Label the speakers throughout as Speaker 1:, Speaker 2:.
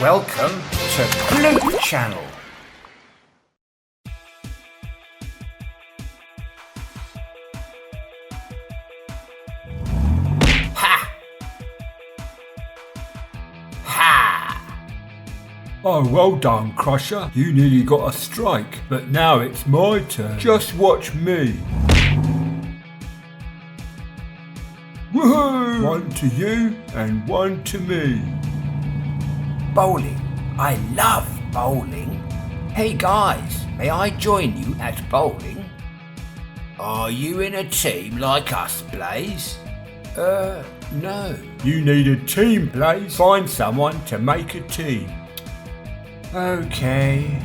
Speaker 1: Welcome to PloopChannel. Ha! Ha!
Speaker 2: Oh, well done, Crusher. You nearly got a strike, but now it's my turn. Just watch me. Woohoo! One to you and one to me.
Speaker 1: Bowling. I love bowling. Hey guys, may I join you at bowling? Are you in a team like us, Blaze? No.
Speaker 2: You need a team, Blaze. Find someone to make a team.
Speaker 1: Okay.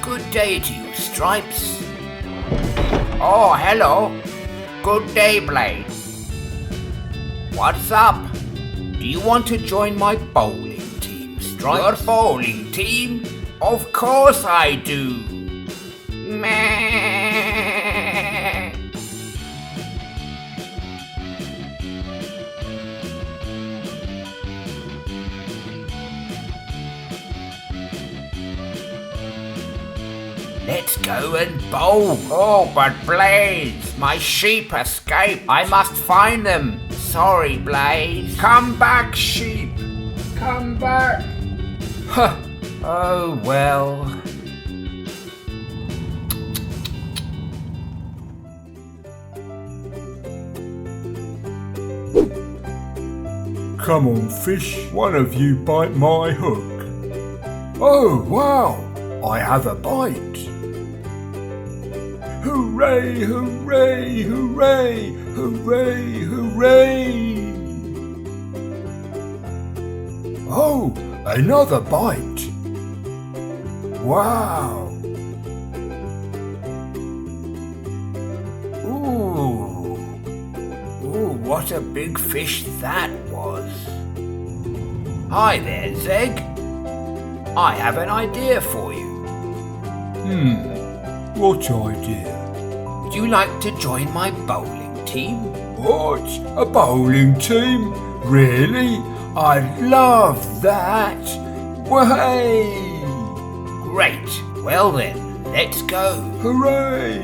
Speaker 1: Good day to you, Stripes. Oh, hello. Good day, Blaze. What's up? Do you want to join my bowling team, Stripes? Your bowling team? Of course I do. Meh. Let's go and bowl. Oh, but Blaze, my sheep escaped. I must find them. Sorry, Blaze. Come back, sheep. Come back. Huh. Oh, well.
Speaker 2: Come on, fish. One of you bite my hook. Oh, wow. I have a bite. Hooray, hooray, hooray, hooray, hooray. Oh, another bite. Wow.
Speaker 1: Ooh. Ooh, what a big fish that was. Hi there, Zeg. I have an idea for you.
Speaker 2: What idea?
Speaker 1: Would you like to join my bowling team?
Speaker 2: What? A bowling team? Really? I'd love that. Way!
Speaker 1: Great. Well then, let's go.
Speaker 2: Hooray!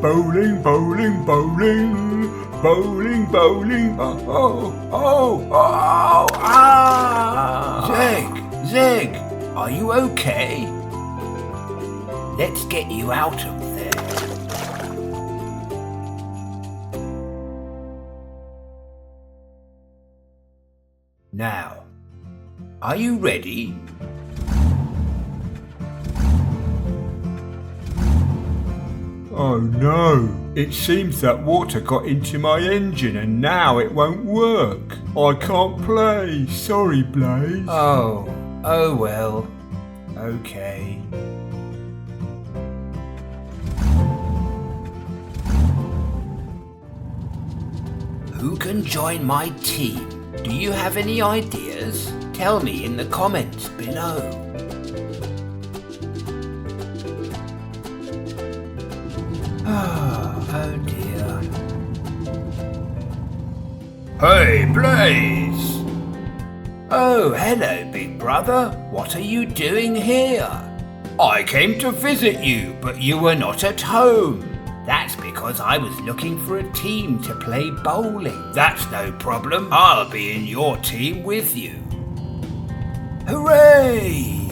Speaker 2: Bowling, bowling, bowling. Bowling, bowling. Oh, oh, oh, ah!
Speaker 1: Zeg, are you okay? Let's get you out of there. Now, are you ready?
Speaker 2: Oh no! It seems that water got into my engine and now it won't work. I can't play. Sorry, Blaze.
Speaker 1: Oh well. Okay. Who can join my team? Do you have any ideas? Tell me in the comments below. Oh dear. Hey, Blaze! Oh, hello, big brother. What are you doing here? I came to visit you, but you were not at home. That's because I was looking for a team to play bowling. That's no problem. I'll be in your team with you. Hooray!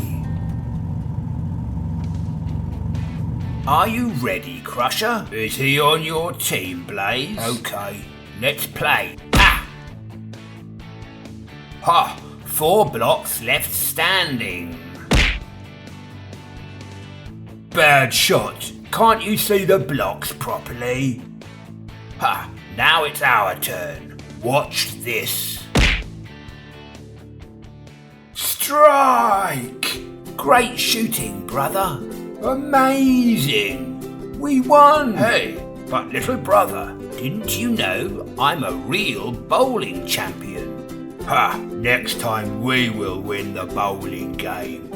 Speaker 1: Are you ready, Crusher? Is he on your team, Blaze? Okay, let's play. Ah! Ha! 4 blocks left standing. Bad shot. Can't you see the blocks properly? Ha! Now it's our turn. Watch this. Strike! Great shooting, brother. Amazing! We won! Hey, but little brother, didn't you know I'm a real bowling champion? Ha! Next time we will win the bowling game.